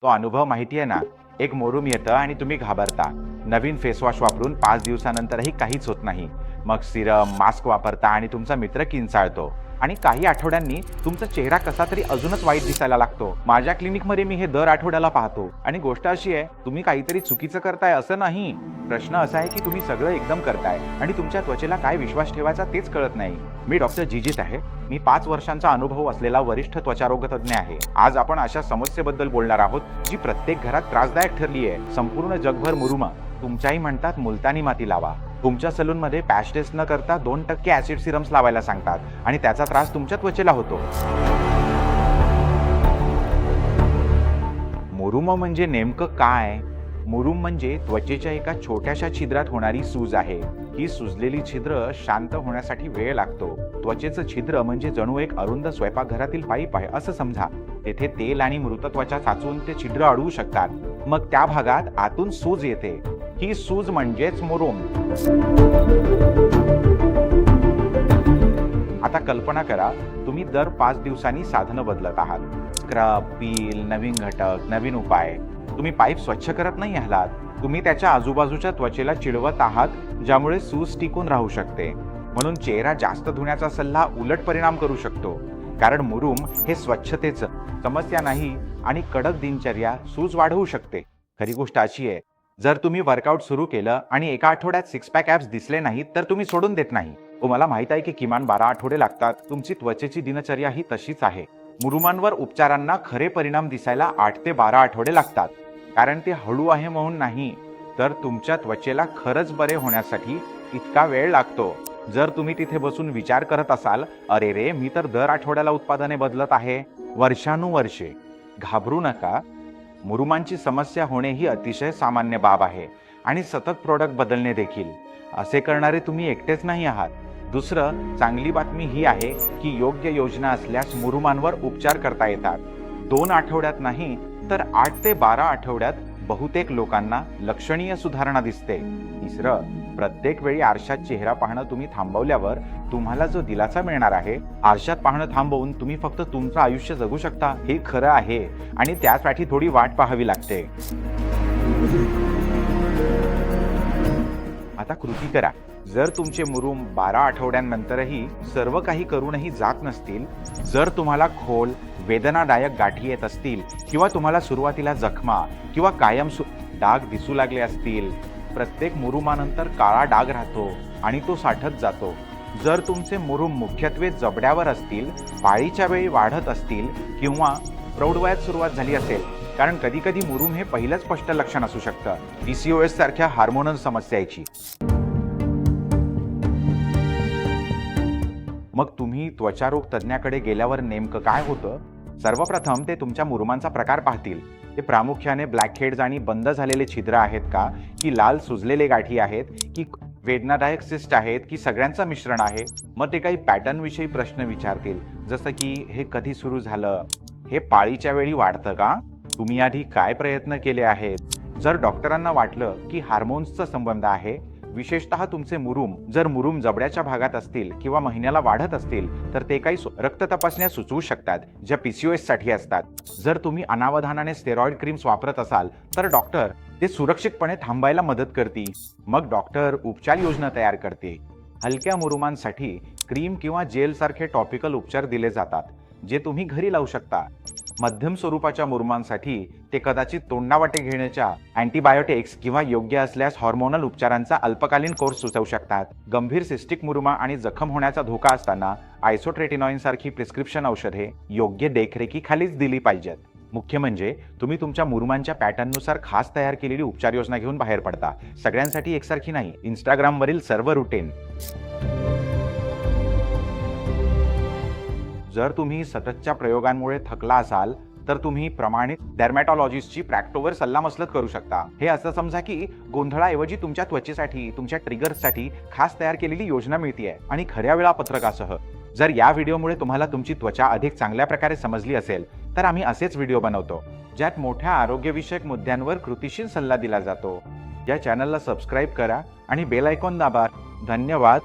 तो अनुभव माहिती आहे ना, एक मोरूम येतं आणि तुम्ही घाबरता. नवीन फेसवॉश वापरून 5 दिवसानंतरही काहीच होत नाही. मग सिरम, मास्क वापरता आणि तुमचा मित्र किंचाळतो. आणि काही आठवड्यांनी तुमचा चेहरा कसा तरी अजूनच वाईट दिसायला लागतो. माझ्या क्लिनिकमध्ये मी हे दर आठवड्याला पाहतो. आणि गोष्ट अशी आहे, तुम्ही काहीतरी चुकीचं करताय असं नाही. प्रश्न असा आहे की तुम्ही सगळं एकदम करताय आणि तुमच्या त्वचेला काय विश्वास ठेवायचा तेच कळत नाही. मी डॉक्टर जिजित आहे. मी 5 वर्षांचा अनुभव असलेला वरिष्ठ त्वचारोग तज्ज्ञ आहे. आज आपण अशा समस्येबद्दल बोलणार आहोत जी प्रत्येक घरात त्रासदायक ठरली आहे. संपूर्ण जगभर मुरुमा. तुमच्याही म्हणतात मुलतानी माती लावा. तुमच्या सलूनमध्ये पॅच टेस्ट न करता 2% ऍसिड सिरम्स लावायला सांगतात आणि त्याचा त्रास तुमच्या त्वचेला होतो. मुरुम म्हणजे नेमकं काय? मुरुम म्हणजे त्वचेच्या एका छोट्याशा छिद्रात होणारी सूज आहे. ही सुजलेली छिद्र शांत होण्यासाठी वेळ लागतो. त्वचेचं छिद्र म्हणजे जणू एक अरुंद स्वयंपाकघरातील पाईप आहे असं समजा. तेथे तेल आणि मृत त्वचा साचून ते छिद्र अडवू शकतात. मग त्या भागात आतून सूज येते. ही सूज म्हणजेच मुरुम. आता कल्पना करा, तुम्ही दर 5 दिवसांनी साधनं बदलत आहात. स्क्रब, पील, नवीन घटक, नवीन उपाय. तुम्ही पाईप स्वच्छ करत नाही आहात. तुम्ही त्याच्या आजूबाजूच्या त्वचेला चिडवत आहात, ज्यामुळे सूज टिकून राहू शकते. म्हणून चेहरा जास्त धुण्याचा सल्ला उलट परिणाम करू शकतो. कारण मुरुम हे स्वच्छतेचं समस्या नाही आणि कडक दिनचर्या सूज वाढवू शकते. खरी गोष्ट अशी आहे, जर तुम्ही वर्कआउट सुरू केलं आणि एका आठवड्यात 6 पॅक ॲब्स दिसले नाहीत तर तुम्ही सोडून देत नाही. तुम्हाला माहित आहे की किमान 12 आठवडे लागतात. तुमची त्वचेची दिनचर्या ही तशीच आहे. मुरुमांवर उपचारांना खरे परिणाम दिसायला 8 ते 12 आठवडे लागतात. कारण ते हळू आहे म्हणून नाही, तर तुमच्या त्वचेला खरंच बरे होण्यासाठी इतका वेळ लागतो. जर तुम्ही तिथे बसून विचार करत असाल, अरे रे, मी तर दर आठवड्याला उत्पादने बदलत आहे, वर्षानुवर्षे, घाबरू नका. मुरुमांची समस्या होणे ही अतिशय सामान्य बाब आहे आणि सतत प्रोडक्ट बदलणे देखील. असे करणारे तुम्ही एकटेच नाही आहात. दुसरं, चांगली बातमी ही आहे की योग्य योजना असल्यास मुरुमांवर उपचार करता येतात. 2 आठवड्यात नाही तर 8 ते 12 आठवड्यात बहुतेक लोकांना लक्षणीय सुधारणा दिसते. तिसरं, प्रत्येक वेळी आरशात चेहरा पाहणं तुम्ही थांबवल्यावर तुम्हाला जो दिलासा मिळणार आहे, आरशात पाहणं थांबवून तुम्ही फक्त तुमचं आयुष्य जगू शकता हे खरं आहे आणि त्यासाठी थोडी वाट पाहावी लागते. आता कृती करा. जर तुमचे मुरुम 12 आठवड्यांनंतरही सर्व काही करूनही जात नसतील, जर तुम्हाला खोल वेदनादायक गाठी येत असतील किंवा तुम्हाला सुरुवातीला जखमा किंवा कायम डाग दिसू लागले असतील, प्रत्येक मुरुमानंतर काळा डाग राहतो आणि तो साठत जातो. जर तुमचे मुरुम मुख्यत्वे जबड्यावर असतील, पाळीच्या वेळी वाढत असतील किंवा प्रौढवयात सुरुवात झाली असेल, कारण कधी कधी मुरुम हे पहिलंच स्पष्ट लक्षण असू शकतं, PCOS सारख्या हार्मोनल समस्याची. मग तुम्ही त्वचारोग तज्ज्ञाकडे गेल्यावर नेमकं काय होतं? सर्वप्रथम ते तुमच्या मुरुमांचा प्रकार पाहतील. ते प्रामुख्याने ब्लॅकहेड्स आणि बंद झालेले छिद्र आहेत का, की लाल सुजलेले गाठी आहेत, की वेदनादायक सिस्ट आहेत, की सगळ्यांचं मिश्रण आहे? मग ते काही पॅटर्नविषयी प्रश्न विचारतील, जसं की हे कधी सुरू झालं, हे पाळीच्या वेळी वाढतं का, तुम्ही आधी काय प्रयत्न केले आहेत? जर डॉक्टरांना वाटलं की हार्मोन्सचा संबंध आहे, विशेषतः तुमचे मुरुम जर मुरुम जबड्याच्या भागात असतील किंवा महिन्याला वाढत असतील, तर ते काही रक्त तपासण्या सुचवू शकतात ज्या PCOS साठी असतात. जर तुम्ही अनावधानाने स्टेरॉइड क्रीम्स वापरत असाल तर डॉक्टर ते सुरक्षितपणे थांबायला मदत करते. मग डॉक्टर उपचार योजना तयार करते. हलक्या मुरुमांसाठी क्रीम किंवा जेल सारखे टॉपिकल उपचार दिले जातात, जे तुम्ही घरी लावू शकता. मध्यम स्वरूपाच्या मुरुमांसाठी ते कदाचित तोंडावाटे घेण्याच्या अँटीबायोटिक्स किंवा योग्य असल्यास हॉर्मोनल उपचारांचा अल्पकालीन कोर्स सुचवू शकतात. गंभीर सिस्टिक मुरुमा आणि जखम होण्याचा धोका असताना आयसोट्रेटिनॉइन सारखी प्रिस्क्रिप्शन औषधे योग्य देखरेखीखालीच दिली पाहिजेत. मुख्य म्हणजे तुम्ही तुमच्या मुरुमांच्या पॅटर्ननुसार खास तयार केलेली उपचार योजना घेऊन बाहेर पडता. सगळ्यांसाठी एकसारखी नाही. इंस्टाग्रामवरील सर्व रुटीन. जर तुम्ही सततच्या प्रयोगांमुळे थकला असाल तर तुम्ही प्रमाणित डर्मॅटॉलॉजिस्टची प्रॅक्टोवर सल्लामसलत करू शकता. हे असं समजा की गोंधळाऐवजी तुमच्या त्वचेसाठी, तुमच्या ट्रिगर्ससाठी खास तयार केलेली योजना मिळते आणि खऱ्या वेळापत्रकासह. जर या व्हिडिओमुळे तुम्हाला तुमची त्वचा अधिक चांगल्या प्रकारे समजली असेल तर आम्ही असेच व्हिडिओ बनवतो ज्यात मोठ्या आरोग्यविषयक मुद्द्यांवर कृतीशील सल्ला दिला जातो. या चॅनलला सबस्क्राईब करा आणि बेल आयकॉन दाबा. धन्यवाद.